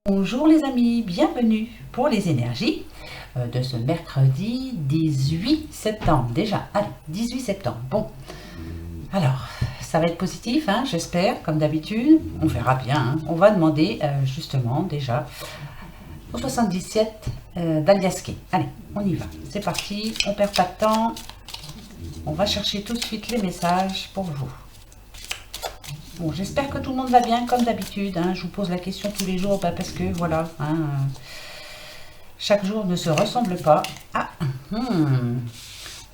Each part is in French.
Bonjour les amis, bienvenue pour les énergies de ce mercredi 18 septembre. Déjà, allez, 18 septembre. Bon, alors, ça va être positif, hein, j'espère, comme d'habitude. On verra bien. Hein. On va demander justement déjà au 77 d'Aliaské. Allez, on y va. C'est parti, on perd pas de temps. On va chercher tout de suite les messages pour vous. Bon, j'espère que tout le monde va bien, comme d'habitude. Hein. Je vous pose la question tous les jours, parce que, voilà, hein, chaque jour ne se ressemble pas. Ah,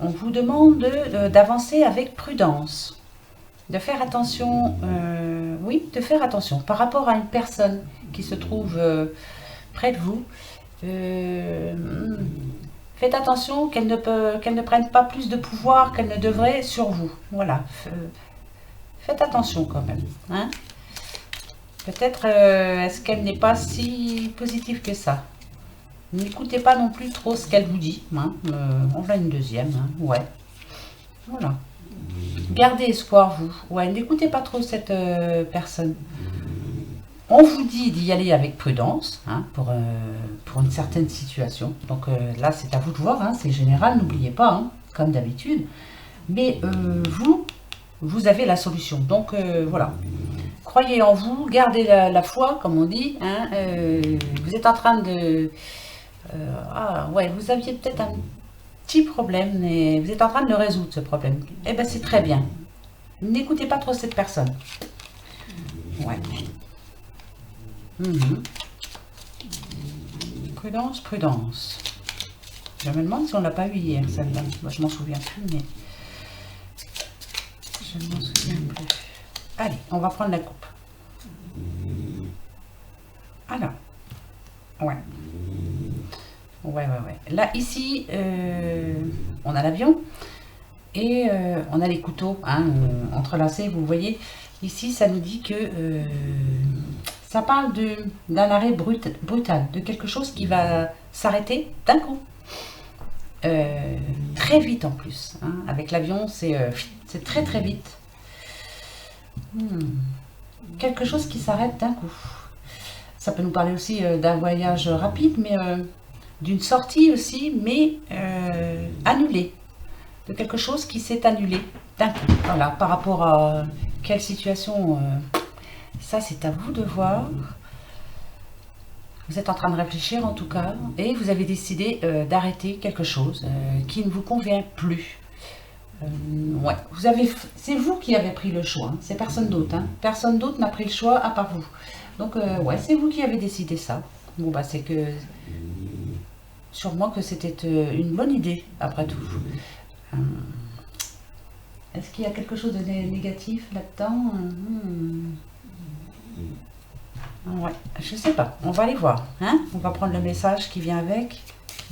on vous demande d'avancer avec prudence, de faire attention, oui, de faire attention par rapport à une personne qui se trouve près de vous. Faites attention qu'elle ne prenne pas plus de pouvoir qu'elle ne devrait sur vous. Voilà. Faites attention quand même. Hein. Peut-être est-ce qu'elle n'est pas si positive que ça. N'écoutez pas non plus trop ce qu'elle vous dit. Hein. On va une deuxième. Hein. Ouais. Voilà. Gardez espoir, vous. Ouais, n'écoutez pas trop cette personne. On vous dit d'y aller avec prudence hein, pour une certaine situation. Donc là, c'est à vous de voir. Hein. C'est général, n'oubliez pas, hein, comme d'habitude. Mais vous avez la solution. Donc voilà, croyez en vous, gardez la foi, comme on dit. Hein, vous êtes en train de... ah ouais, vous aviez peut-être un petit problème, mais vous êtes en train de le résoudre, ce problème. Eh bien, c'est très bien. N'écoutez pas trop cette personne. Ouais. Prudence, prudence. Je me demande si on l'a pas eu hier, celle-là. Moi, je m'en souviens plus, mais... Je ne m'en souviens plus. Allez, on va prendre la coupe. Alors, ouais. Ouais. Là, ici, on a l'avion et on a les couteaux hein, entrelacés, vous voyez. Ici, ça nous dit que ça parle d'un arrêt brutal, de quelque chose qui va s'arrêter d'un coup. Très vite en plus. Hein. Avec l'avion, c'est très très vite. Quelque chose qui s'arrête d'un coup. Ça peut nous parler aussi d'un voyage rapide, mais d'une sortie aussi, mais annulée. De quelque chose qui s'est annulé d'un coup. Voilà, par rapport à quelle situation, ça c'est à vous de voir. Vous êtes en train de réfléchir en tout cas, et vous avez décidé d'arrêter quelque chose qui ne vous convient plus. Ouais, c'est vous qui avez pris le choix, hein. C'est personne d'autre. Hein. Personne d'autre n'a pris le choix à part vous. Donc ouais, c'est vous qui avez décidé ça. Bon bah c'est que sûrement que c'était une bonne idée après tout. Est-ce qu'il y a quelque chose de négatif là-dedans? Ouais, je sais pas. On va aller voir. Hein, on va prendre le message qui vient avec,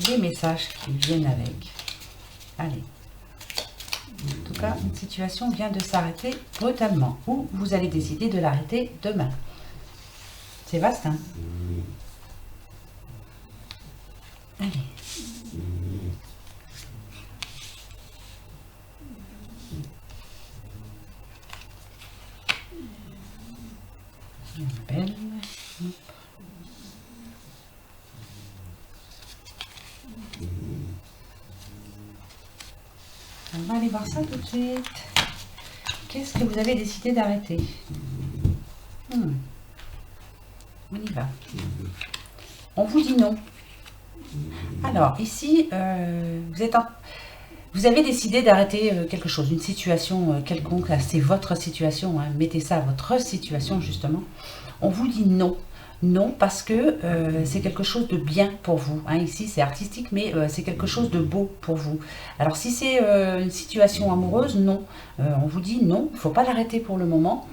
les messages qui viennent avec. Allez. En tout cas, une situation vient de s'arrêter brutalement. Ou vous allez décider de l'arrêter demain. C'est vaste, hein? Allez. Belle. On va aller voir ça tout de suite. Qu'est-ce que vous avez décidé d'arrêter? On y va. On vous dit non. Alors, ici, vous avez décidé d'arrêter quelque chose, une situation quelconque. C'est votre situation. Hein. Mettez ça à votre situation, justement. On vous dit non. Non, parce que c'est quelque chose de bien pour vous. Hein. Ici, c'est artistique, mais c'est quelque chose de beau pour vous. Alors, si c'est une situation amoureuse, non. On vous dit non, il ne faut pas l'arrêter pour le moment.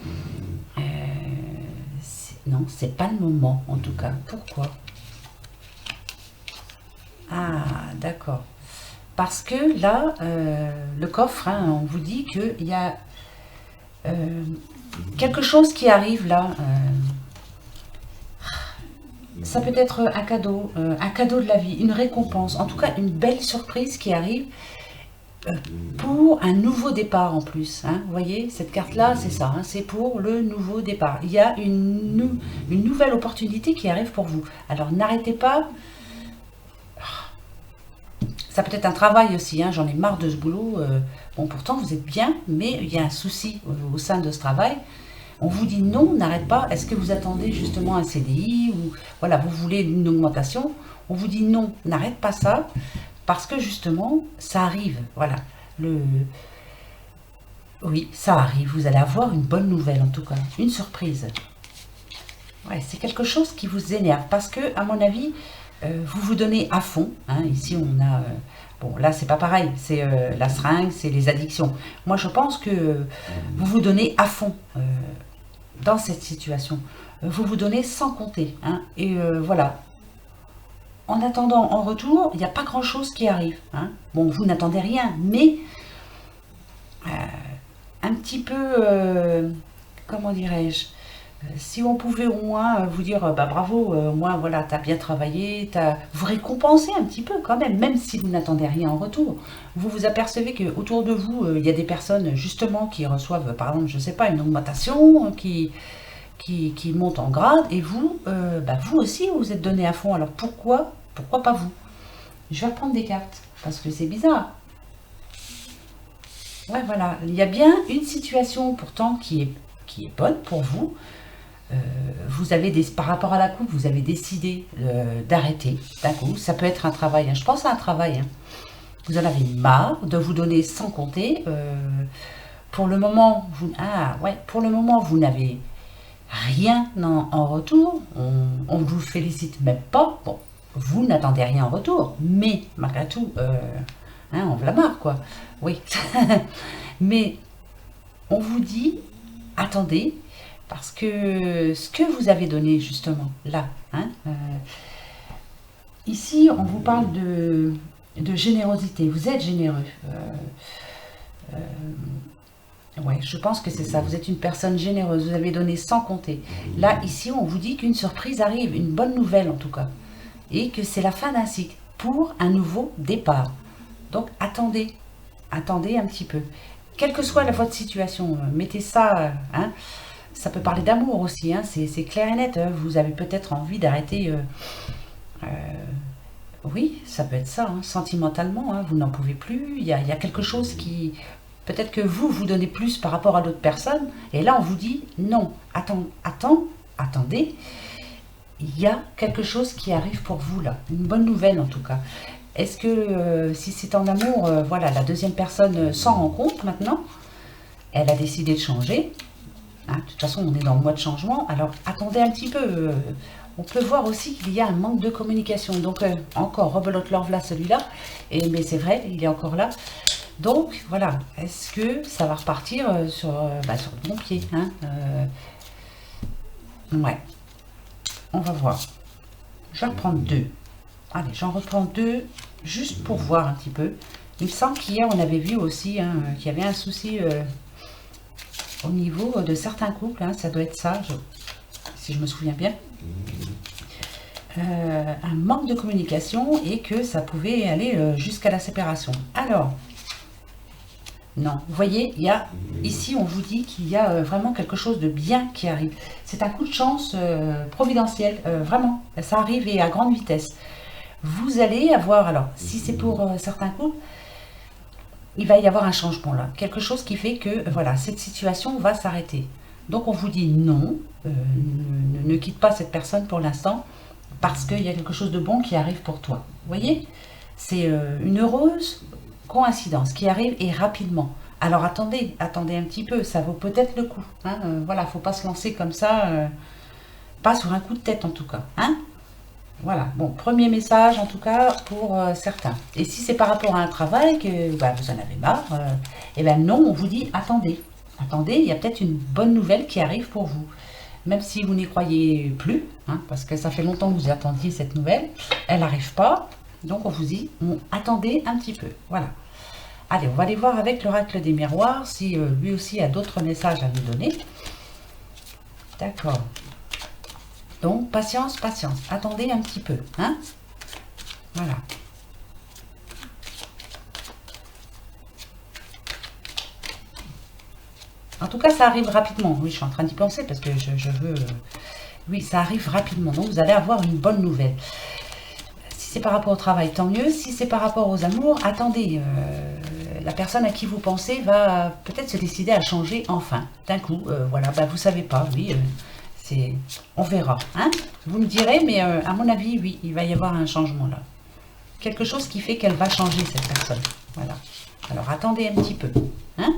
Non, c'est pas le moment, en tout cas. Pourquoi? Ah, d'accord. Parce que là, le coffre, hein, on vous dit qu'il y a quelque chose qui arrive là. Ça peut être un cadeau de la vie, une récompense, en tout cas une belle surprise qui arrive. pour un nouveau départ en plus. Hein. Vous voyez, cette carte-là, c'est ça, hein, c'est pour le nouveau départ. Il y a une nouvelle opportunité qui arrive pour vous. Alors n'arrêtez pas. Ça peut être un travail aussi, hein, j'en ai marre de ce boulot. Bon, pourtant vous êtes bien, mais il y a un souci au sein de ce travail. On vous dit non, n'arrête pas. Est-ce que vous attendez justement un CDI ou voilà, vous voulez une augmentation? On vous dit non, n'arrête pas ça. Parce que justement, ça arrive, voilà. Oui, ça arrive, vous allez avoir une bonne nouvelle en tout cas, une surprise. Ouais, c'est quelque chose qui vous énerve, parce que, à mon avis, vous vous donnez à fond. Hein. Ici, on a... bon, là, c'est pas pareil, c'est la seringue, c'est les addictions. Moi, je pense que vous vous donnez à fond dans cette situation. Vous vous donnez sans compter. Hein. Et voilà. En attendant, en retour, il n'y a pas grand-chose qui arrive. Hein. Bon, vous n'attendez rien, mais un petit peu, comment dirais-je, si on pouvait au moins vous dire, bah bravo, au moins voilà, tu as bien travaillé, vous récompensez un petit peu quand même si vous n'attendez rien en retour. Vous vous apercevez qu'autour de vous, il y a des personnes justement qui reçoivent, par exemple, je ne sais pas, une augmentation, qui montent en grade, et vous, bah vous aussi, vous êtes donné à fond. Alors pourquoi pas vous? Je vais reprendre des cartes, parce que c'est bizarre. Ouais, voilà, il y a bien une situation pourtant qui est bonne pour vous. Vous avez par rapport à la coupe, vous avez décidé d'arrêter d'un coup. Ça peut être un travail, hein. Je pense à un travail. Hein. Vous en avez marre de vous donner sans compter. Pour le moment, pour le moment, vous n'avez rien en retour. On ne vous félicite même pas. Bon, vous n'attendez rien en retour, mais malgré tout, on vous la marre, quoi. Oui. Mais on vous dit, attendez, parce que ce que vous avez donné justement là, hein, ici on vous parle de générosité, vous êtes généreux. Ouais, je pense que c'est ça, vous êtes une personne généreuse, vous avez donné sans compter. Là, ici, on vous dit qu'une surprise arrive, une bonne nouvelle en tout cas, et que c'est la fin d'un cycle pour un nouveau départ. Donc attendez un petit peu. Quelle que soit votre situation, mettez ça, hein, ça peut parler d'amour aussi, hein, c'est clair et net. Hein, vous avez peut-être envie d'arrêter, oui, ça peut être ça, hein, sentimentalement, hein, vous n'en pouvez plus, il y a quelque chose qui... Peut-être que vous donnez plus par rapport à d'autres personnes, et là on vous dit non, attendez, il y a quelque chose qui arrive pour vous là, une bonne nouvelle en tout cas. Est-ce que si c'est en amour, voilà, la deuxième personne s'en rend compte maintenant, elle a décidé de changer, hein, de toute façon on est dans le mois de changement, alors attendez un petit peu, on peut voir aussi qu'il y a un manque de communication, donc encore, rebelote love là celui-là, mais c'est vrai, il est encore là. Donc voilà, est-ce que ça va repartir sur le bon pied, hein, ouais, on va voir. Je vais reprendre deux. Allez, j'en reprends deux, juste pour voir un petit peu. Il me semble qu'hier, on avait vu aussi hein, qu'il y avait un souci au niveau de certains couples. Hein, ça doit être ça, si je me souviens bien. Un manque de communication et que ça pouvait aller jusqu'à la séparation. Alors, non, vous voyez, il y a, ici, on vous dit qu'il y a vraiment quelque chose de bien qui arrive. C'est un coup de chance providentiel, vraiment. Ça arrive et à grande vitesse. Vous allez avoir, alors, si c'est pour certains couples, il va y avoir un changement là. Quelque chose qui fait que, voilà, cette situation va s'arrêter. Donc, on vous dit non, ne quitte pas cette personne pour l'instant, parce qu'il y a quelque chose de bon qui arrive pour toi. Vous voyez, c'est une heureuse coïncidence qui arrive et rapidement. Alors attendez un petit peu, ça vaut peut-être le coup. Hein, voilà, faut pas se lancer comme ça, pas sur un coup de tête en tout cas. Hein, voilà, bon, premier message en tout cas pour certains. Et si c'est par rapport à un travail que vous en avez marre, et bien non, on vous dit attendez, il y a peut-être une bonne nouvelle qui arrive pour vous. Même si vous n'y croyez plus, hein, parce que ça fait longtemps que vous attendiez cette nouvelle, elle n'arrive pas. Donc on vous dit, attendez un petit peu, voilà. Allez, on va aller voir avec l'oracle des miroirs, si lui aussi a d'autres messages à nous donner. D'accord. Donc, patience, attendez un petit peu, hein. Voilà. En tout cas, ça arrive rapidement. Oui, je suis en train d'y penser parce que je veux... oui, ça arrive rapidement. Donc, vous allez avoir une bonne nouvelle. Si c'est par rapport au travail, tant mieux. Si c'est par rapport aux amours, attendez. La personne à qui vous pensez va peut-être se décider à changer enfin. D'un coup, voilà. Bah, vous savez pas, oui. On verra. Hein, vous me direz, mais à mon avis, oui, il va y avoir un changement là. Quelque chose qui fait qu'elle va changer, cette personne. Voilà. Alors, attendez un petit peu. Hein?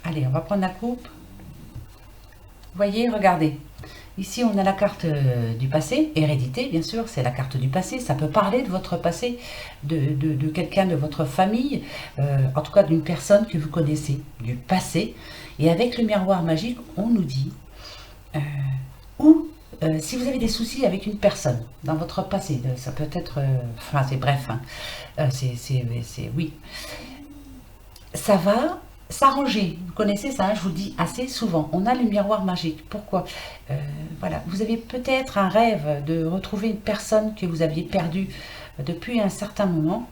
Allez, on va prendre la coupe. Vous voyez, regardez. Ici, on a la carte du passé, hérédité, bien sûr, c'est la carte du passé. Ça peut parler de votre passé, de quelqu'un de votre famille, en tout cas d'une personne que vous connaissez, du passé. Et avec le miroir magique, on nous dit, si vous avez des soucis avec une personne dans votre passé, ça peut être, enfin c'est bref, hein, oui, ça va s'arranger. Vous connaissez ça, hein, je vous le dis assez souvent. On a le miroir magique. Pourquoi? Voilà, vous avez peut-être un rêve de retrouver une personne que vous aviez perdue depuis un certain moment.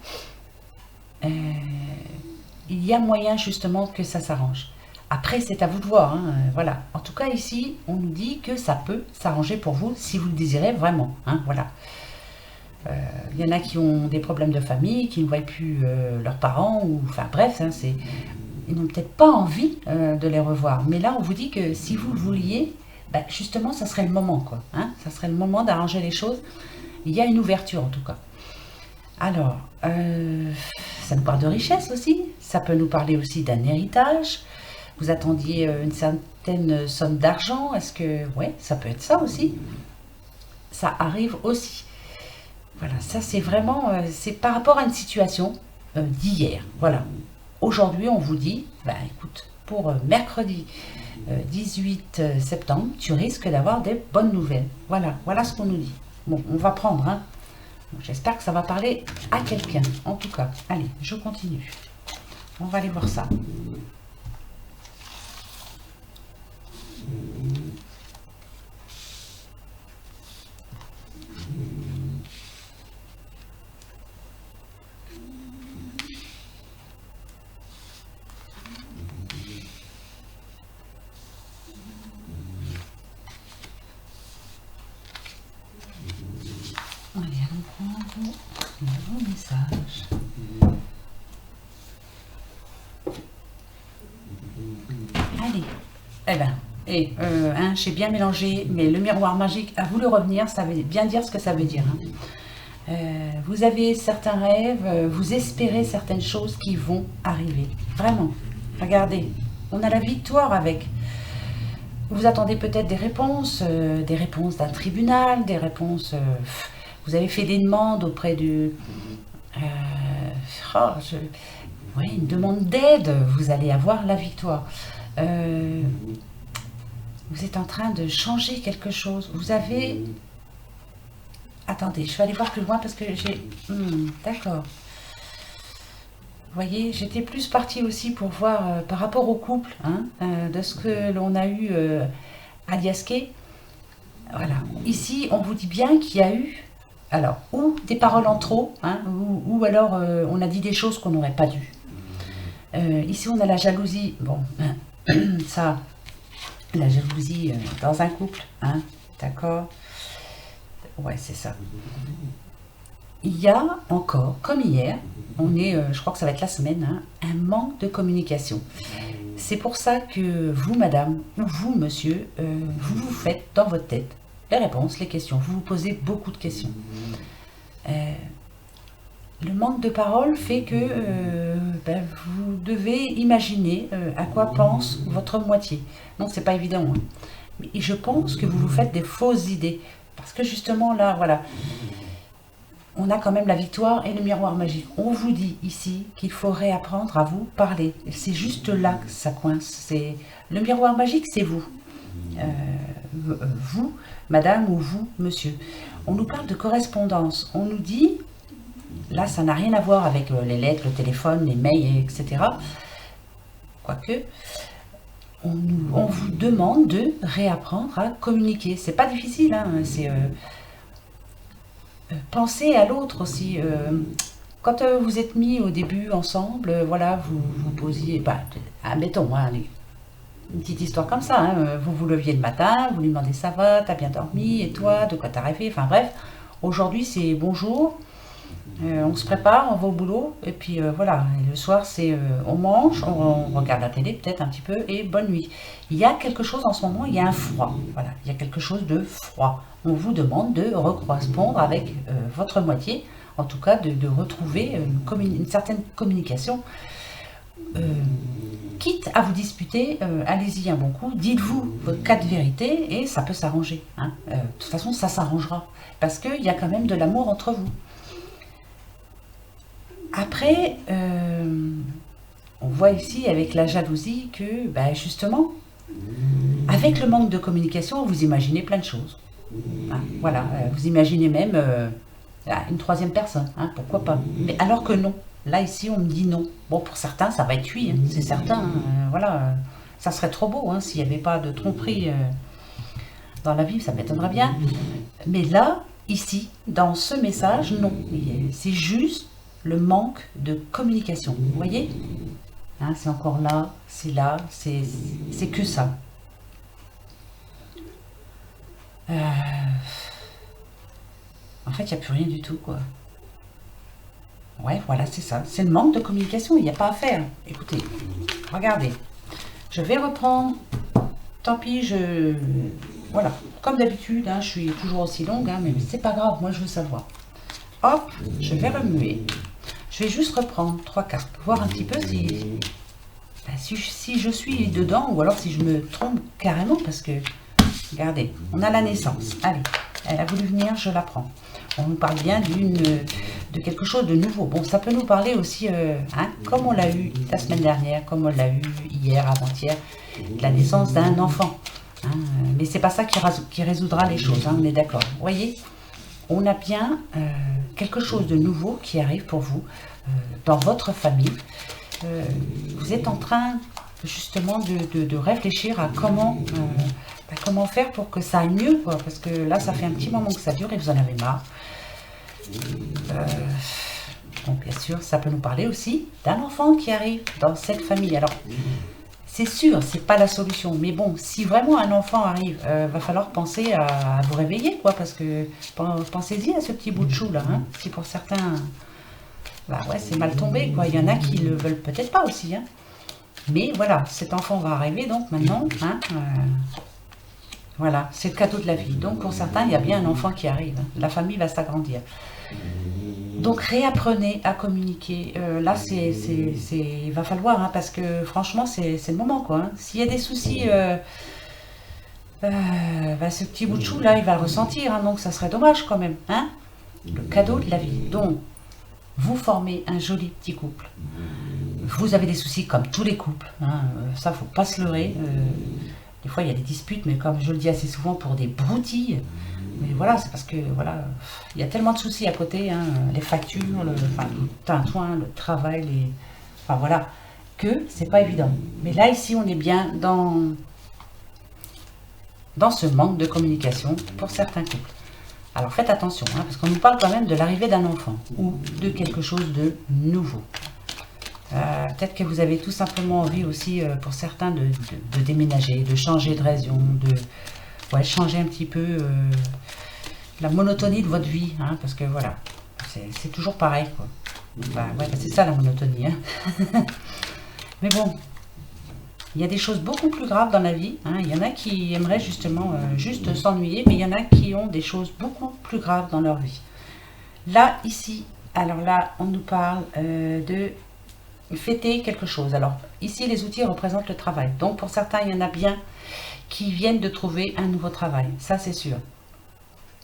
Il y a moyen justement que ça s'arrange. Après, c'est à vous de voir. Hein, voilà. En tout cas, ici, on nous dit que ça peut s'arranger pour vous si vous le désirez vraiment. Hein, voilà. Il y en a qui ont des problèmes de famille, qui ne voient plus leurs parents, ou enfin bref, hein, ils n'ont peut-être pas envie de les revoir. Mais là, on vous dit que si vous le vouliez, bah, justement, ça serait le moment, quoi. Hein, ça serait le moment d'arranger les choses. Il y a une ouverture, en tout cas. Alors, ça nous parle de richesse aussi. Ça peut nous parler aussi d'un héritage. Vous attendiez une certaine somme d'argent. Est-ce que... ouais, ça peut être ça aussi. Ça arrive aussi. Voilà, ça c'est vraiment... c'est par rapport à une situation d'hier. Voilà. Aujourd'hui, on vous dit, bah, écoute, pour mercredi 18 septembre, tu risques d'avoir des bonnes nouvelles. Voilà, voilà ce qu'on nous dit. Bon, on va prendre, hein. J'espère que ça va parler à quelqu'un, en tout cas. Allez, je continue. On va aller voir ça. Allez, allons prendre le message. Allez, eh ben, hein, j'ai bien mélangé, mais le miroir magique, à vous le revenir, ça veut bien dire ce que ça veut dire. Hein. Vous avez certains rêves, vous espérez certaines choses qui vont arriver. Vraiment, regardez, on a la victoire avec. Vous attendez peut-être des réponses d'un tribunal, des réponses... vous avez fait des demandes auprès du... oui, une demande d'aide, vous allez avoir la victoire. Vous êtes en train de changer quelque chose. Vous avez... Attendez, je vais aller voir plus loin parce que j'ai... d'accord. Vous voyez, j'étais plus partie aussi pour voir par rapport au couple, hein, de ce que l'on a eu à Diasquet. Voilà. Ici, on vous dit bien qu'il y a eu... alors, ou des paroles en trop, hein, ou alors on a dit des choses qu'on n'aurait pas dû. Ici, on a la jalousie. Bon, ça, la jalousie dans un couple, hein, d'accord? Ouais, c'est ça. Il y a encore, comme hier, on est, je crois que ça va être la semaine, hein, un manque de communication. C'est pour ça que vous, madame, ou vous, monsieur, vous vous faites dans votre tête les réponses, les questions. Vous vous posez beaucoup de questions. Le manque de parole fait que ben, vous devez imaginer à quoi pense votre moitié. Donc c'est pas évident. Hein. Mais je pense que vous vous faites des fausses idées. Parce que justement là, voilà, on a quand même la victoire et le miroir magique. On vous dit ici qu'il faut réapprendre à vous parler. C'est juste là que ça coince. Le miroir magique, c'est vous. Vous, madame, ou vous, monsieur. On nous parle de correspondance. On nous dit... là, ça n'a rien à voir avec les lettres, le téléphone, les mails, etc. Quoique, on vous demande de réapprendre à communiquer. C'est pas difficile, hein, c'est penser à l'autre aussi. Quand vous êtes mis au début ensemble, voilà, vous posiez, bah, admettons, hein, Une petite histoire comme ça, hein. Vous vous leviez le matin, vous lui demandez ça va, t'as bien dormi, et toi, de quoi t'as rêvé, enfin bref. Aujourd'hui c'est bonjour, on se prépare, on va au boulot, et puis voilà. Et le soir c'est on mange, on regarde la télé peut-être un petit peu, et bonne nuit. Il y a quelque chose en ce moment, il y a un froid, voilà, il y a quelque chose de froid. On vous demande de recorrespondre avec votre moitié, en tout cas de retrouver une certaine communication. Euh, Quitte à vous disputer, allez-y un bon coup, dites-vous votre cas de vérité et ça peut s'arranger, hein. De toute façon, ça s'arrangera parce qu'il y a quand même de l'amour entre vous. Après, on voit ici avec la jalousie que, bah, justement, avec le manque de communication, vous imaginez plein de choses, hein. Voilà, vous imaginez même une troisième personne, hein, pourquoi pas. Mais alors que non. Là, ici, on me dit non. Bon, pour certains, ça va être oui, hein, c'est certain, hein, voilà. Ça serait trop beau, hein, s'il n'y avait pas de tromperie dans la vie, ça m'étonnerait bien. Mais là, ici, dans ce message, non. C'est juste le manque de communication. Vous voyez, hein, c'est encore là, c'est que ça. En fait, il n'y a plus rien du tout, quoi. Ouais, voilà, c'est ça. C'est le manque de communication, il n'y a pas à faire. Écoutez, regardez. Je vais reprendre. Tant pis, voilà, comme d'habitude, hein, je suis toujours aussi longue, hein, mais c'est pas grave, moi je veux savoir. Hop, je vais remuer. Je vais juste reprendre 3 cartes, voir un petit peu si je suis dedans, ou alors si je me trompe carrément, parce que, regardez, on a la naissance. Allez, elle a voulu venir, je la prends. On nous parle bien de quelque chose de nouveau. Bon, ça peut nous parler aussi, hein, comme on l'a eu la semaine dernière, comme on l'a eu hier, avant-hier, de la naissance d'un enfant. Hein, mais c'est pas ça qui résoudra les choses, hein, on est d'accord. Vous voyez, on a bien quelque chose de nouveau qui arrive pour vous, dans votre famille. Vous êtes en train justement de réfléchir à comment faire pour que ça aille mieux, quoi, parce que là, ça fait un petit moment que ça dure et vous en avez marre. Donc bien sûr, ça peut nous parler aussi d'un enfant qui arrive dans cette famille. Alors, c'est sûr, c'est pas la solution, mais bon, si vraiment un enfant arrive, va falloir penser à vous réveiller, quoi, parce que pensez-y à ce petit bout de chou là, hein. Si pour certains, bah ouais, c'est mal tombé, quoi. Il y en a qui le veulent peut-être pas aussi, hein. Mais voilà, cet enfant va arriver donc maintenant, hein, voilà, c'est le cadeau de la vie. Donc pour certains, il y a bien un enfant qui arrive, hein. La famille va s'agrandir. Donc réapprenez à communiquer. Là, il va falloir, hein, parce que franchement, c'est le moment, quoi, hein. S'il y a des soucis, bah, ce petit bout de chou là, il va le ressentir, hein, donc ça serait dommage quand même, hein. Le cadeau de la vie. Donc, vous formez un joli petit couple. Vous avez des soucis comme tous les couples, hein, ça, faut pas se leurrer. Des fois, il y a des disputes, mais comme je le dis assez souvent, pour des broutilles. Mais voilà, c'est parce que voilà, il y a tellement de soucis à côté, hein, les factures, le tintouin, le travail, enfin voilà, que c'est pas évident. Mais là, ici, on est bien dans ce manque de communication pour certains couples. Alors faites attention, hein, parce qu'on nous parle quand même de l'arrivée d'un enfant ou de quelque chose de nouveau. Peut-être que vous avez tout simplement envie aussi, pour certains, de déménager, de changer de région, de changer un petit peu la monotonie de votre vie, hein, parce que voilà, c'est toujours pareil, quoi. Bah, ouais, bah, c'est ça la monotonie, hein. Mais bon, il y a des choses beaucoup plus graves dans la vie, hein. Il y en a qui aimeraient justement juste s'ennuyer, mais il y en a qui ont des choses beaucoup plus graves dans leur vie. Là, ici, alors là, on nous parle de fêter quelque chose. Alors, ici, les outils représentent le travail. Donc, pour certains, il y en a bien qui viennent de trouver un nouveau travail. Ça, c'est sûr.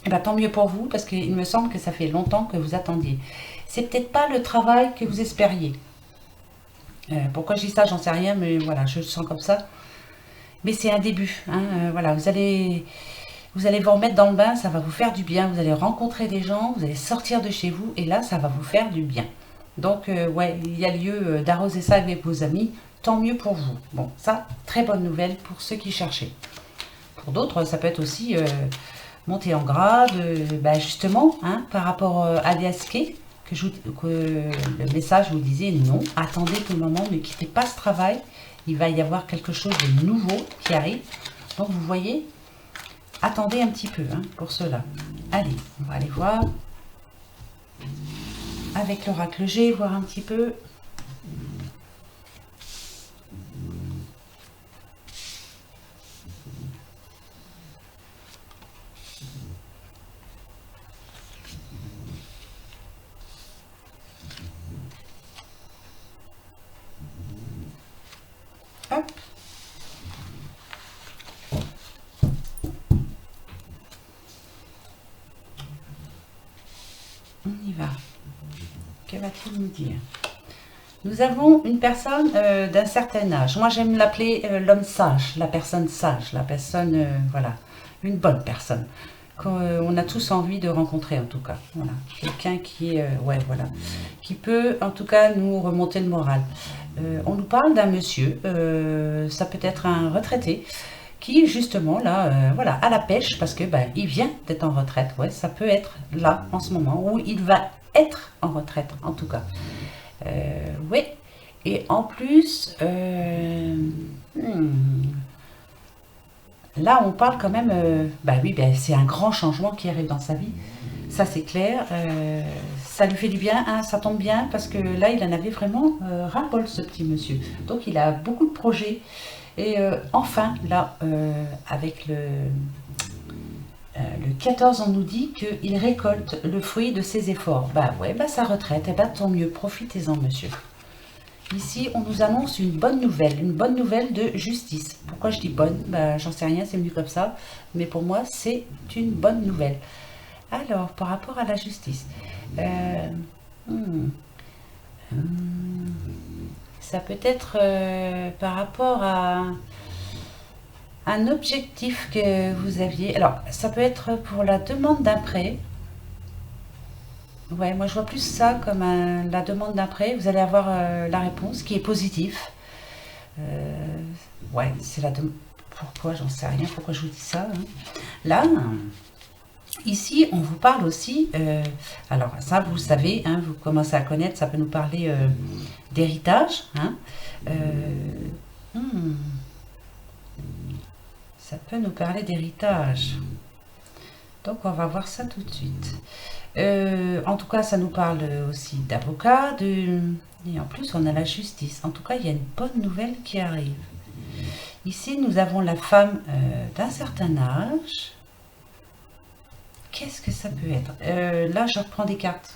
Et bien, tant mieux pour vous, parce qu'il me semble que ça fait longtemps que vous attendiez. C'est peut-être pas le travail que vous espériez. Pourquoi je dis ça, j'en sais rien, mais voilà, je le sens comme ça. Mais c'est un début, hein, voilà, vous allez vous remettre dans le bain, ça va vous faire du bien, vous allez rencontrer des gens, vous allez sortir de chez vous, et là, ça va vous faire du bien. Donc, ouais, il y a lieu d'arroser ça avec vos amis, tant mieux pour vous. Bon, ça, très bonne nouvelle pour ceux qui cherchaient. Pour d'autres, ça peut être aussi monter en grade, bah, justement, hein, par rapport à des askés, que le message vous disait non, attendez tout le moment, ne quittez pas ce travail, Il va y avoir quelque chose de nouveau qui arrive. Donc, vous voyez, attendez un petit peu hein, pour cela. Allez, on va aller voir avec l'oracle G, voir un petit peu. Hop. On y va. Que va-t-il nous dire? Nous avons une personne d'un certain âge. Moi, j'aime l'appeler l'homme sage, la personne sage, la personne, voilà, une bonne personne. On a tous envie de rencontrer, en tout cas. Voilà. Quelqu'un qui, ouais, voilà, qui peut, en tout cas, nous remonter le moral. On nous parle d'un monsieur, ça peut être un retraité, qui justement là, voilà, à la pêche, parce que ben, il vient d'être en retraite. Ouais, ça peut être là, en ce moment, où il va être en retraite, en tout cas. Oui, et en plus, là on parle quand même, bah oui, bah, c'est un grand changement qui arrive dans sa vie, ça c'est clair, ça lui fait du bien, hein, ça tombe bien, parce que là il en avait vraiment ras-le-bol ce petit monsieur, donc il a beaucoup de projets, et enfin là, avec le 14, on nous dit qu'il récolte le fruit de ses efforts. Bah ouais, bah sa retraite, et bah tant mieux, profitez-en monsieur. Ici, on nous annonce une bonne nouvelle de justice. Pourquoi je dis bonne? Bah j'en sais rien, c'est venu comme ça, mais pour moi, c'est une bonne nouvelle. Alors, par rapport à la justice, ça peut être par rapport à un objectif que vous aviez. Alors, ça peut être pour la demande d'un prêt. Ouais, moi je vois plus ça comme la demande d'un prêt. Vous allez avoir la réponse qui est positive. Ouais, c'est la demande. Pourquoi? J'en sais rien. Pourquoi je vous dis ça hein. Là, ici, on vous parle aussi. Alors, ça, vous savez, hein, vous commencez à connaître. Ça peut nous parler d'héritage. Hein, ça peut nous parler d'héritage. Donc, on va voir ça tout de suite. En tout cas, ça nous parle aussi d'avocat, et en plus, on a la justice. En tout cas, il y a une bonne nouvelle qui arrive. Ici, nous avons la femme d'un certain âge. Qu'est-ce que ça peut être? Là, je reprends des cartes.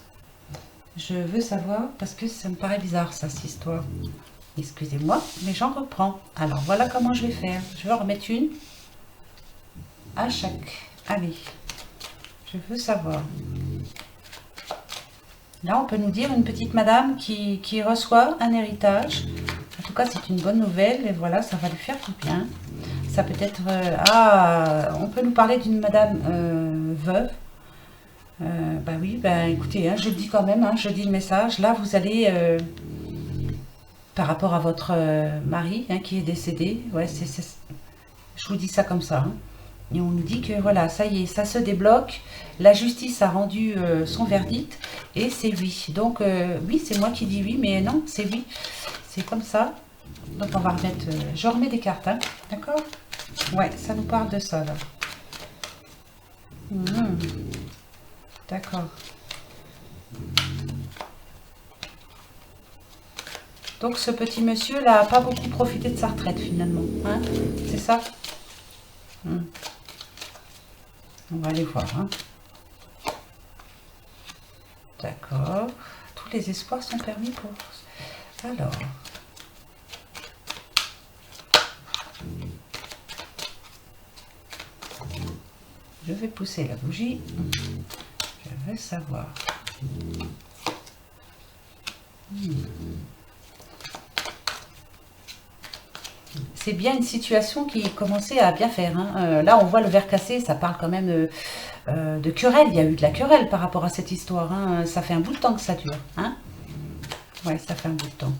Je veux savoir, parce que ça me paraît bizarre, ça, cette histoire. Excusez-moi, mais j'en reprends. Alors, voilà comment je vais faire. Je vais en remettre une à chaque. Allez, je veux savoir. Là, on peut nous dire une petite madame qui reçoit un héritage. En tout cas, c'est une bonne nouvelle. Et voilà, ça va lui faire du bien. Ça peut être... on peut nous parler d'une madame veuve. Bah oui, bah écoutez, hein, je le dis quand même, hein, je dis le message. Là, vous allez... par rapport à votre mari hein, qui est décédé. Ouais, je vous dis ça comme ça. Hein. Et on nous dit que voilà, ça y est, ça se débloque. La justice a rendu son verdict et c'est oui. Donc oui, c'est moi qui dis oui, mais non, c'est oui. C'est comme ça. Donc on va remettre... je remets des cartes, hein, d'accord? Ouais, ça nous parle de ça, là. D'accord. Donc ce petit monsieur, là, n'a pas beaucoup profité de sa retraite, finalement. Hein, c'est ça? On va aller voir. Hein. D'accord. Tous les espoirs sont permis pour... Alors... Je vais pousser la bougie. Je veux savoir. C'est bien une situation qui commençait à bien faire. Hein. Là, on voit le verre cassé, ça parle quand même de querelle. Il y a eu de la querelle par rapport à cette histoire. Hein. Ça fait un bout de temps que ça dure. Hein. Ouais, ça fait un bout de temps.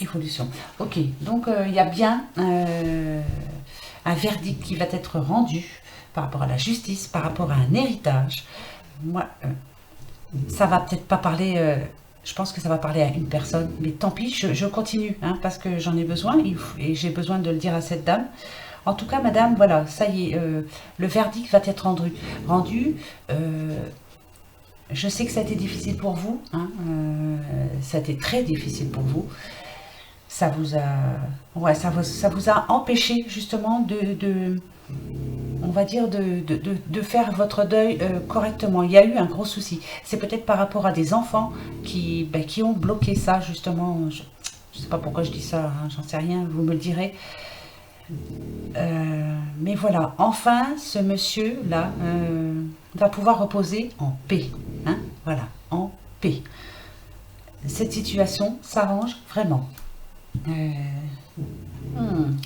Évolution. Ok, donc il y a bien un verdict qui va être rendu par rapport à la justice, par rapport à un héritage. Moi, ça va peut-être pas parler Je pense que ça va parler à une personne, mais tant pis, je continue, hein, parce que j'en ai besoin, et j'ai besoin de le dire à cette dame. En tout cas, madame, voilà, ça y est, le verdict va être rendu. Je sais que ça a été difficile pour vous, hein, ça a été très difficile pour vous. Ça vous a, ouais, ça vous a empêché justement on va dire, de faire votre deuil correctement. Il y a eu un gros souci. C'est peut-être par rapport à des enfants qui ont bloqué ça, justement. Je ne sais pas pourquoi je dis ça, hein, j'en sais rien, vous me le direz. Mais voilà, enfin, ce monsieur-là va pouvoir reposer en paix. Hein, voilà, en paix. Cette situation s'arrange vraiment.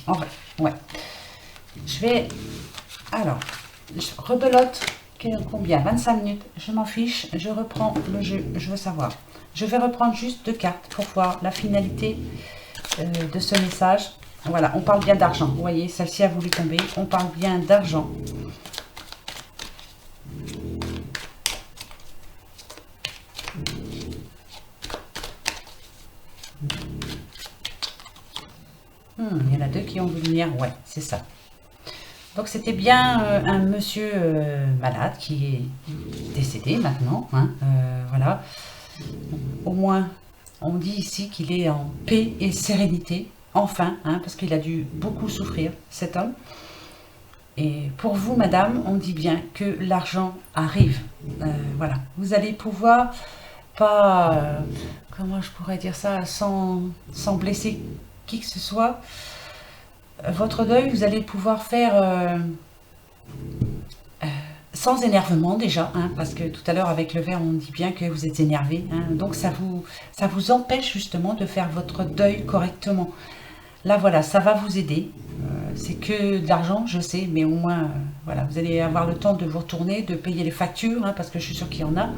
En vrai, ouais. Je vais... Alors, je rebelote combien? 25 minutes. Je m'en fiche. Je reprends le jeu. Je veux savoir. Je vais reprendre juste 2 cartes pour voir la finalité de ce message. Voilà, on parle bien d'argent. Vous voyez, celle-ci a voulu tomber. On parle bien d'argent. Il y en a 2 qui ont voulu venir. Ouais, c'est ça. Donc c'était bien un monsieur malade qui est décédé maintenant. Hein, voilà. Au moins, on dit ici qu'il est en paix et sérénité. Enfin, hein, parce qu'il a dû beaucoup souffrir, cet homme. Et pour vous, madame, on dit bien que l'argent arrive. Voilà. Vous allez pouvoir, pas, comment je pourrais dire ça, sans blesser qui que ce soit, votre deuil, vous allez pouvoir faire sans énervement déjà, hein, parce que tout à l'heure avec le verre, on dit bien que vous êtes énervé. Hein, donc ça vous empêche justement de faire votre deuil correctement. Là, voilà, ça va vous aider. C'est que de l'argent, je sais, mais au moins, voilà, vous allez avoir le temps de vous retourner, de payer les factures, hein, parce que je suis sûre qu'il y en a.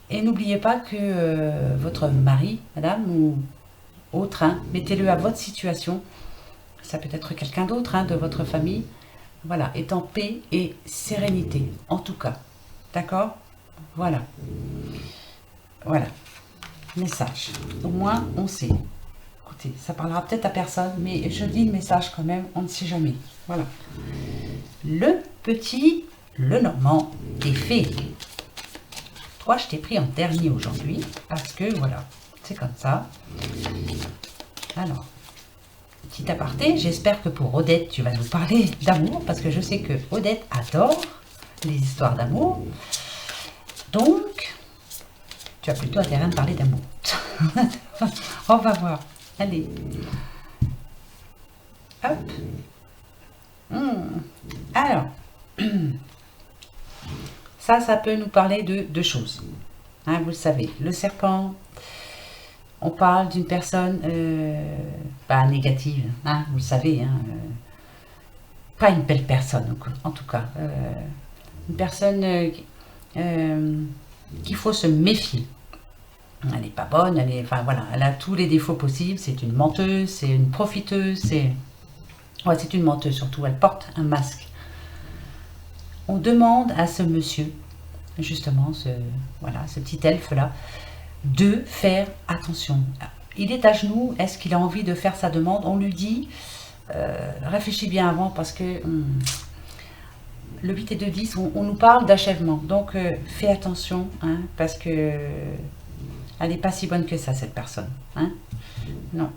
Et n'oubliez pas que votre mari, madame, ou autre, hein, mettez-le à votre situation. Ça peut être quelqu'un d'autre, hein, de votre famille. Voilà, est en paix et sérénité, en tout cas. D'accord? Voilà. Voilà. Message. Au moins, on sait. Écoutez, ça parlera peut-être à personne, mais je dis le message quand même, on ne sait jamais. Voilà. Le petit, le normand est fait. Toi, je t'ai pris en dernier aujourd'hui, parce que, voilà, c'est comme ça. Alors, petit aparté, j'espère que pour Odette, tu vas nous parler d'amour, parce que je sais que Odette adore les histoires d'amour. Donc, tu as plutôt intérêt à me parler d'amour. On va voir. Allez. Hop. Alors, ça peut nous parler de 2 choses. Hein, vous le savez, le serpent, on parle d'une personne pas négative, hein, vous le savez, hein, pas une belle personne en tout cas. Une personne qu'il faut se méfier. Elle n'est pas bonne, enfin voilà, elle a tous les défauts possibles. C'est une menteuse, c'est une profiteuse, c'est une menteuse surtout. Elle porte un masque. On demande à ce monsieur, justement, ce petit elfe là, de faire attention. Il est à genoux. Est-ce qu'il a envie de faire sa demande? On lui dit, réfléchis bien avant, parce que le 8 et 2, 10, on nous parle d'achèvement. Donc, fais attention, hein, parce que elle n'est pas si bonne que ça, cette personne. Hein, non.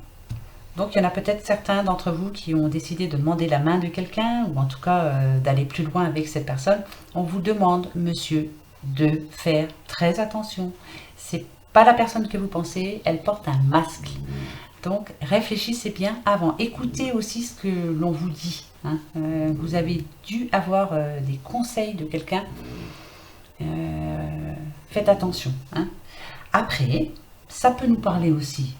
Donc, il y en a peut-être certains d'entre vous qui ont décidé de demander la main de quelqu'un, ou en tout cas d'aller plus loin avec cette personne. On vous demande, monsieur, de faire très attention. C'est pas la personne que vous pensez, elle porte un masque. Donc, réfléchissez bien avant. Écoutez aussi ce que l'on vous dit. Hein. Vous avez dû avoir des conseils de quelqu'un. Faites attention. Hein. Après, ça peut nous parler aussi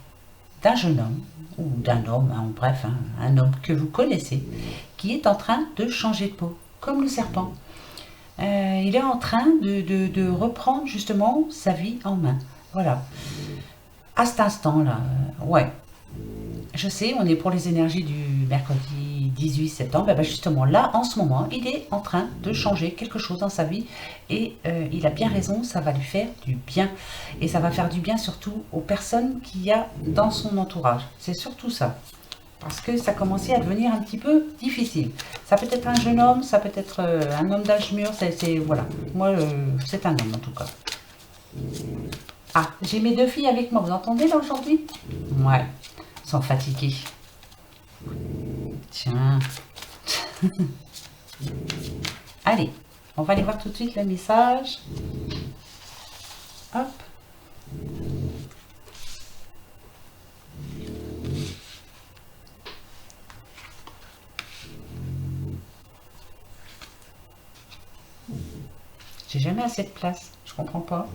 d'un jeune homme, ou d'un homme, hein, bref, hein, un homme que vous connaissez, qui est en train de changer de peau, comme le serpent. Il est en train de reprendre justement sa vie en main. Voilà. À cet instant-là, ouais. Je sais, on est pour les énergies du mercredi 18 septembre, et bien justement là, en ce moment, il est en train de changer quelque chose dans sa vie et il a bien raison, ça va lui faire du bien. Et ça va faire du bien surtout aux personnes qu'il y a dans son entourage. C'est surtout ça. Parce que ça commençait à devenir un petit peu difficile. Ça peut être un jeune homme, ça peut être un homme d'âge mûr, voilà. Moi, c'est un homme en tout cas. Ah, j'ai mes deux filles avec moi, vous entendez là aujourd'hui? Ouais, elles sont fatiguées. Tiens. Allez, on va aller voir tout de suite le message. Hop. J'ai jamais assez de place, je comprends pas.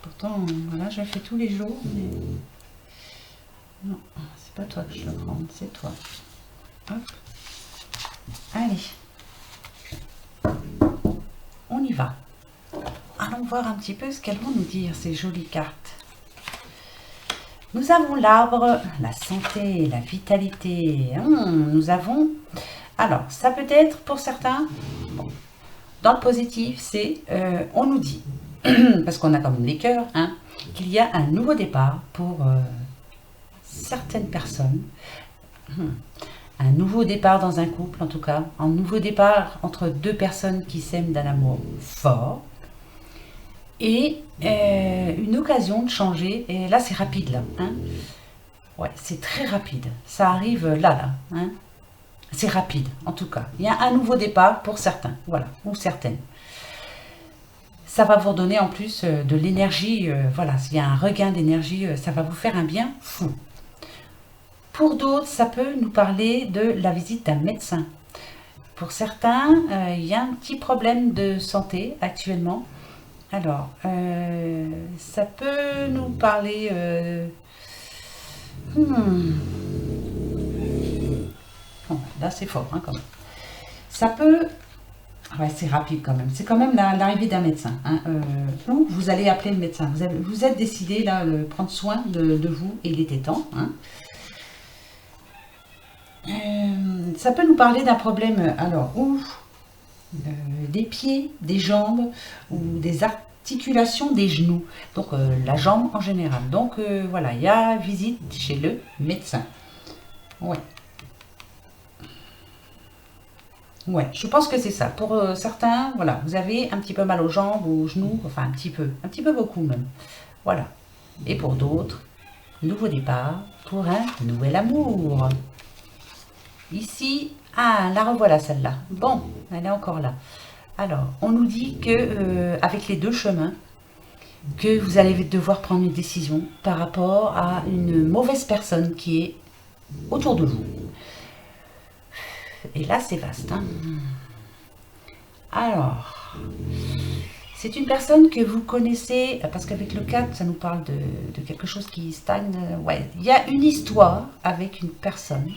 Pourtant, voilà, je le fais tous les jours, mais... Non, c'est pas toi que je dois prendre, c'est toi. Hop. Allez. On y va. Allons voir un petit peu ce qu'elles vont nous dire, ces jolies cartes. Nous avons l'arbre, la santé, la vitalité. Nous avons... Alors, ça peut être pour certains... Bon, dans le positif, c'est... on nous dit, parce qu'on a quand même les cœurs, hein, qu'il y a un nouveau départ pour certaines personnes. Un nouveau départ dans un couple, en tout cas. Un nouveau départ entre deux personnes qui s'aiment d'un amour fort. Et une occasion de changer. Et là, c'est rapide, là. Hein. Ouais, c'est très rapide. Ça arrive là. Hein. C'est rapide, en tout cas. Il y a un nouveau départ pour certains, voilà, ou certaines. Ça va vous donner en plus de l'énergie, voilà, s'il y a un regain d'énergie, ça va vous faire un bien fou. Pour d'autres, ça peut nous parler de la visite d'un médecin. Pour certains, il y a un petit problème de santé actuellement. Alors, ça peut nous parler... Bon, là, c'est fort, hein, quand même. Ça peut... Ouais, c'est rapide quand même. C'est quand même l'arrivée d'un médecin. Hein. Ou vous allez appeler le médecin. Vous êtes décidé là de prendre soin de vous et il était temps. Hein. Ça peut nous parler d'un problème, alors, ou des pieds, des jambes, ou des articulations des genoux. Donc, la jambe en général. Donc, voilà, il y a visite chez le médecin. Ouais. Ouais, je pense que c'est ça. Pour certains, voilà, vous avez un petit peu mal aux jambes, aux genoux, enfin un petit peu beaucoup même. Voilà. Et pour d'autres, nouveau départ pour un nouvel amour. Ici, ah, la revoilà celle-là. Bon, elle est encore là. Alors, on nous dit que avec les deux chemins, que vous allez devoir prendre une décision par rapport à une mauvaise personne qui est autour de vous. Et là, c'est vaste. Hein. Alors, c'est une personne que vous connaissez, parce qu'avec le 4, ça nous parle de quelque chose qui stagne. Ouais, il y a une histoire avec une personne.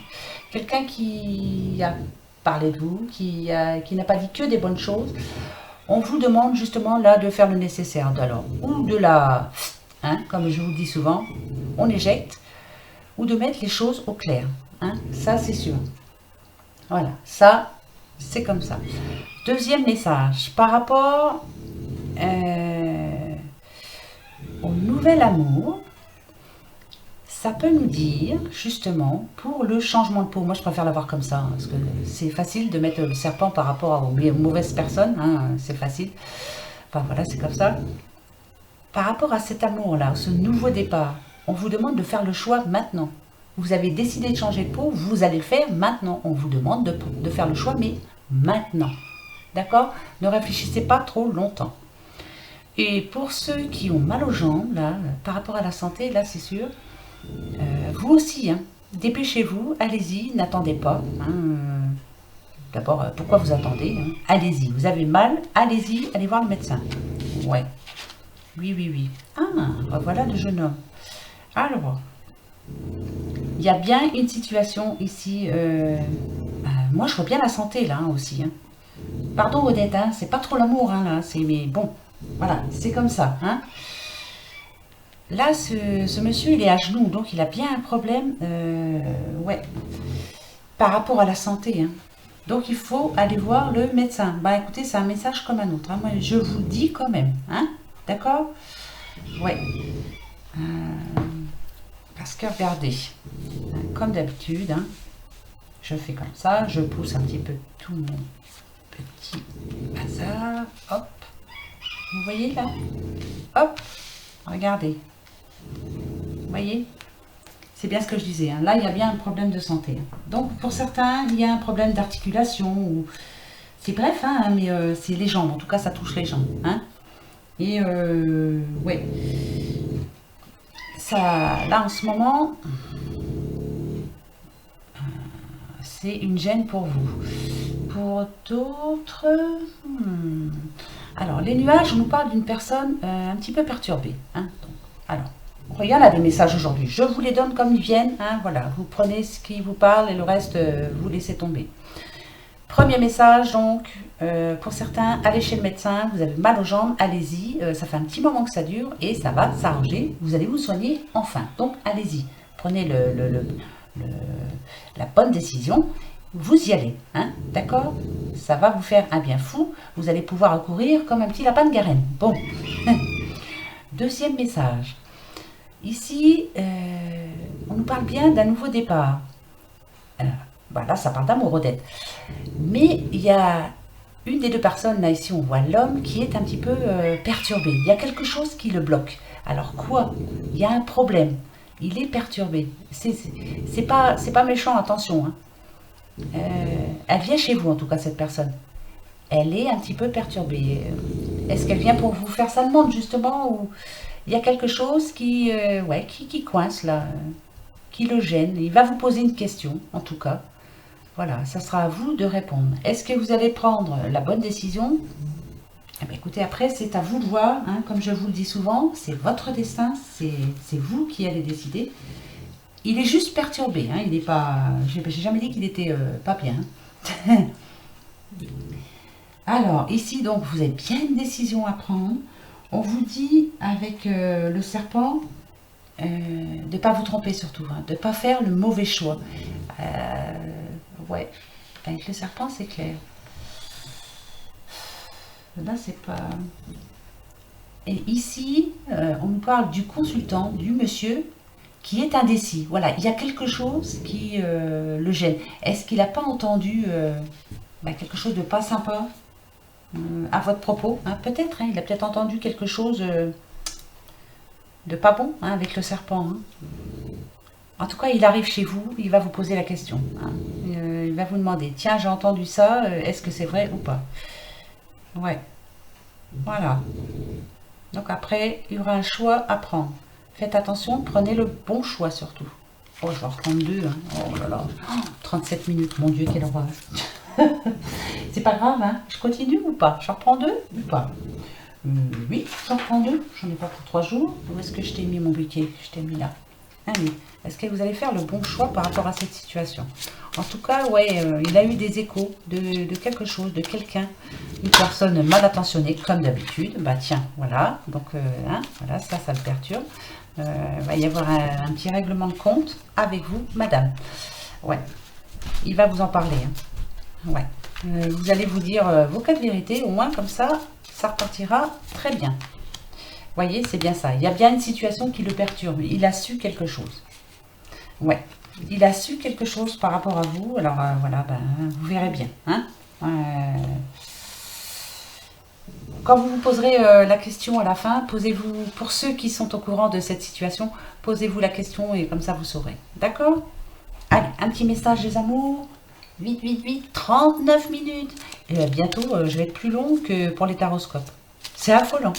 Quelqu'un qui a parlé de vous, qui n'a pas dit que des bonnes choses. On vous demande justement là de faire le nécessaire. Alors, ou de la... Hein, comme je vous dis souvent, on éjecte, ou de mettre les choses au clair. Hein, ça, c'est sûr. Voilà, ça, c'est comme ça. Deuxième message, par rapport au nouvel amour, ça peut nous dire, justement, pour le changement de peau. Moi, je préfère l'avoir comme ça, hein, parce que c'est facile de mettre le serpent par rapport aux mauvaises personnes, hein, c'est facile. Enfin, voilà, c'est comme ça. Par rapport à cet amour-là, ce nouveau départ, on vous demande de faire le choix maintenant. Vous avez décidé de changer de peau, vous allez le faire maintenant. On vous demande de faire le choix, mais maintenant. D'accord? Ne réfléchissez pas trop longtemps. Et pour ceux qui ont mal aux jambes, là, par rapport à la santé, là, c'est sûr, vous aussi, hein, dépêchez-vous, allez-y, n'attendez pas. Hein. D'abord, pourquoi vous attendez hein? Allez-y, vous avez mal, allez-y, allez voir le médecin. Ouais. Oui. Ah, voilà le jeune homme. Alors... Il y a bien une situation ici. Moi, je vois bien la santé là hein, aussi. Hein. Pardon Odette, hein, c'est pas trop l'amour hein, là. Mais bon, voilà, c'est comme ça. Hein. Là, ce monsieur, il est à genoux, donc il a bien un problème. Ouais. par rapport à la santé. Hein. Donc il faut aller voir le médecin. Bah écoutez, c'est un message comme un autre. Hein. Moi, je vous le dis quand même. Hein. D'accord? Ouais. Parce que regardez, comme d'habitude, hein, je fais comme ça, je pousse un petit peu tout mon petit bazar. Hop. Vous voyez là? Hop. Regardez. Vous voyez? C'est bien ce que je disais. Hein. Là, il y a bien un problème de santé. Donc, pour certains, il y a un problème d'articulation. Ou... C'est bref, hein, mais c'est les jambes. En tout cas, ça touche les jambes. Hein. Et, ouais. Ça, là, en ce moment, c'est une gêne pour vous. Pour d'autres... Alors, les nuages, on nous parle d'une personne un petit peu perturbée. Hein. Donc, alors, regarde là des messages aujourd'hui. Je vous les donne comme ils viennent. Hein, voilà, vous prenez ce qui vous parle et le reste, vous laissez tomber. Premier message, donc, pour certains, allez chez le médecin, vous avez mal aux jambes, allez-y. Ça fait un petit moment que ça dure et ça va s'arranger. Vous allez vous soigner enfin. Donc, allez-y. Prenez la bonne décision. Vous y allez, hein, d'accord? Ça va vous faire un bien fou. Vous allez pouvoir accourir comme un petit lapin de Garenne. Bon. Deuxième message. Ici, on nous parle bien d'un nouveau départ. Voilà, ça parle d'amour, Odette. Mais il y a une des deux personnes, là ici on voit l'homme, qui est un petit peu perturbé. Il y a quelque chose qui le bloque. Alors quoi? Il y a un problème. Il est perturbé. C'est pas méchant, attention. Hein. Elle vient chez vous, en tout cas, cette personne. Elle est un petit peu perturbée. Est-ce qu'elle vient pour vous faire sa demande, justement, ou il y a quelque chose qui coince, là, qui le gêne? Il va vous poser une question, en tout cas. Voilà, ça sera à vous de répondre. Est-ce que vous allez prendre la bonne décision? Eh bien, écoutez, après, c'est à vous de voir. Hein, comme je vous le dis souvent, c'est votre destin, c'est vous qui allez décider. Il est juste perturbé, hein, il n'est pas... J'ai jamais dit qu'il était pas bien. Hein. Alors, ici, donc, vous avez bien une décision à prendre. On vous dit, avec le serpent, de ne pas vous tromper surtout, hein, de ne pas faire le mauvais choix. Ouais, avec le serpent, c'est clair. Là, c'est pas... Et ici, on nous parle du consultant, du monsieur, qui est indécis. Voilà, il y a quelque chose qui le gêne. Est-ce qu'il n'a pas entendu quelque chose de pas sympa à votre propos, hein? Peut-être, hein, il a peut-être entendu quelque chose de pas bon, hein, avec le serpent. Hein. En tout cas, il arrive chez vous, il va vous poser la question. Hein. Il va vous demander, tiens, j'ai entendu ça, est-ce que c'est vrai ou pas? Ouais, voilà. Donc après, il y aura un choix à prendre. Faites attention, prenez le bon choix surtout. Oh, je vais en reprendre deux. Hein. Oh là là, 37 minutes, mon Dieu, quelle horreur. C'est pas grave, hein. Je continue ou pas? Je reprends deux ou pas? Oui, j'en reprends deux. J'en ai pas pour 3 jours. Où est-ce que je t'ai mis mon briquet? Je t'ai mis là. Ah oui. Est-ce que vous allez faire le bon choix par rapport à cette situation? En tout cas, ouais, il a eu des échos de quelque chose, de quelqu'un, une personne mal attentionnée, comme d'habitude. Bah tiens, voilà. Donc, voilà, ça le perturbe. Il va y avoir un petit règlement de compte avec vous, madame. Ouais, il va vous en parler. Hein. Ouais. Vous allez vous dire vos 4 vérités, au moins comme ça repartira très bien. Vous voyez, c'est bien ça. Il y a bien une situation qui le perturbe. Il a su quelque chose. Ouais, il a su quelque chose par rapport à vous. Alors voilà, vous verrez bien. Hein. Quand vous vous poserez la question à la fin, posez-vous, pour ceux qui sont au courant de cette situation, posez-vous la question et comme ça vous saurez. D'accord? Allez, un petit message des amours. Vite, vite, vite, 39 minutes. Et bientôt, je vais être plus long que pour les taroscopes. C'est affolant.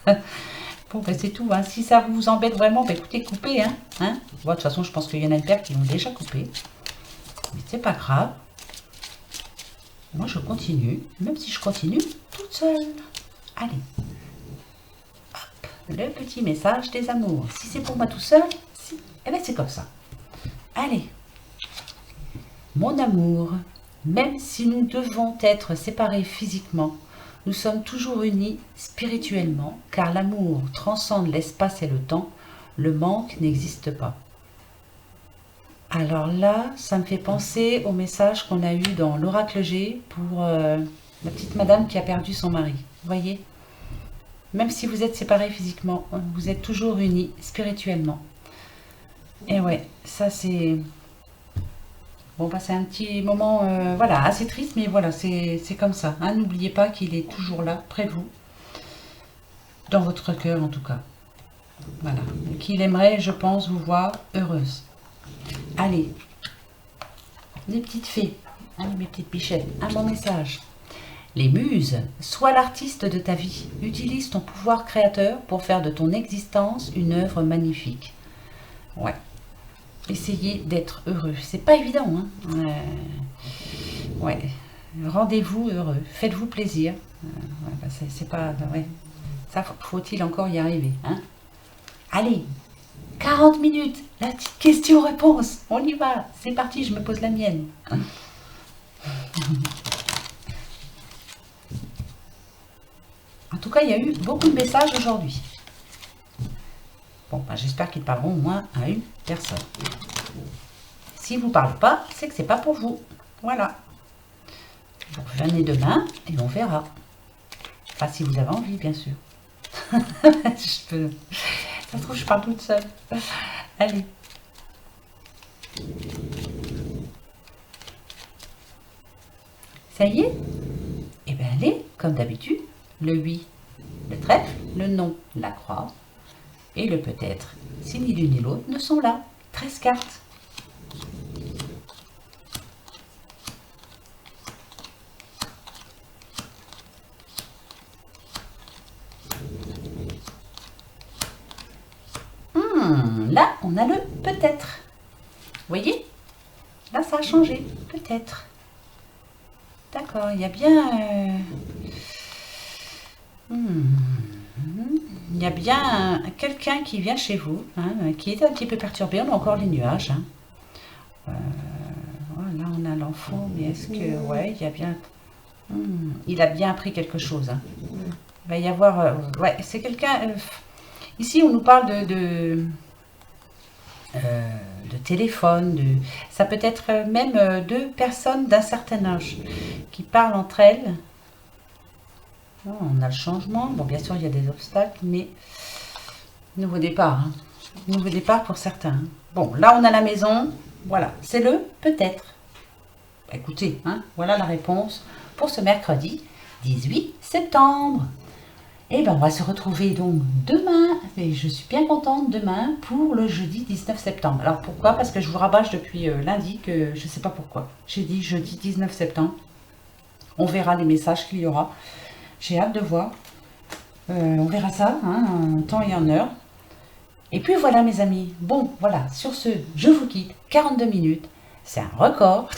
Bon, ben c'est tout. Hein. Si ça vous embête vraiment, ben écoutez, coupez. Hein. Bon, de toute façon, je pense qu'il y en a une paire qui l'ont déjà coupé. Mais c'est pas grave. Moi, je continue. Même si je continue toute seule. Allez. Hop, le petit message des amours. Si c'est pour moi tout seul, si, eh ben c'est comme ça. Allez. Mon amour, même si nous devons être séparés physiquement, nous sommes toujours unis spirituellement, car l'amour transcende l'espace et le temps, le manque n'existe pas. Alors là, ça me fait penser au message qu'on a eu dans l'Oracle G pour la petite madame qui a perdu son mari. Vous voyez? Même si vous êtes séparés physiquement, vous êtes toujours unis spirituellement. Et ouais, ça c'est... Bon, bah, c'est un petit moment, voilà, assez triste, mais voilà, c'est comme ça. Hein. N'oubliez pas qu'il est toujours là, près de vous, dans votre cœur en tout cas. Voilà, et qu'il aimerait, je pense, vous voir heureuse. Allez, les petites fées, hein, mes petites bichettes, un bon message. Les muses, sois l'artiste de ta vie. Utilise ton pouvoir créateur pour faire de ton existence une œuvre magnifique. Ouais. Essayez d'être heureux. C'est pas évident, hein. Ouais. Rendez-vous heureux. Faites-vous plaisir. Ouais, bah c'est pas... Ouais. Ça, faut-il encore y arriver, hein. Allez, 40 minutes. La petite question-réponse. On y va. C'est parti, je me pose la mienne. En tout cas, il y a eu beaucoup de messages aujourd'hui. Bon, ben, j'espère qu'ils parleront au moins à une personne. Si vous ne parlez pas, c'est que c'est pas pour vous. Voilà. Donc, venez demain et on verra. Enfin, si vous avez envie, bien sûr. Je peux... Ça se trouve, je parle toute seule. Allez. Ça y est? Eh bien, allez, comme d'habitude, le oui, le trèfle, le non, la croix, et le peut-être, si ni l'une ni l'autre ne sont là. 13 cartes. Là, on a le peut-être. Vous voyez? Là, ça a changé. Peut-être. D'accord, il y a bien... Il y a bien quelqu'un qui vient chez vous, hein, qui est un petit peu perturbé. On a encore les nuages. Hein. Là, on a l'enfant, mais est-ce que... Ouais, il y a bien... il a bien appris quelque chose. Hein. Il va y avoir... ouais, c'est quelqu'un... ici, on nous parle de téléphone. Ça peut être même deux personnes d'un certain âge qui parlent entre elles. Oh, on a le changement. Bon, bien sûr, il y a des obstacles, mais nouveau départ. Hein. Nouveau départ pour certains. Hein. Bon, là, on a la maison. Voilà, c'est le peut-être. Écoutez, hein, voilà la réponse pour ce mercredi 18 septembre. Et ben, on va se retrouver donc demain. Et je suis bien contente demain pour le jeudi 19 septembre. Alors, pourquoi? Parce que je vous rabâche depuis lundi que je ne sais pas pourquoi. J'ai dit jeudi 19 septembre. On verra les messages qu'il y aura. J'ai hâte de voir. On verra ça, hein, en temps et en heure. Et puis voilà mes amis. Bon, voilà, sur ce, je vous quitte. 42 minutes. C'est un record.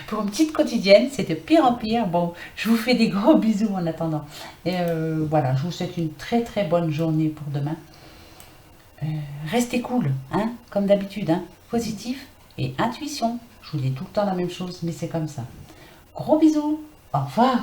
Pour une petite quotidienne, c'est de pire en pire. Bon, je vous fais des gros bisous en attendant. Et voilà, je vous souhaite une très très bonne journée pour demain. Restez cool, hein, comme d'habitude. Hein, positif et intuition. Je vous dis tout le temps la même chose, mais c'est comme ça. Gros bisous. Au revoir.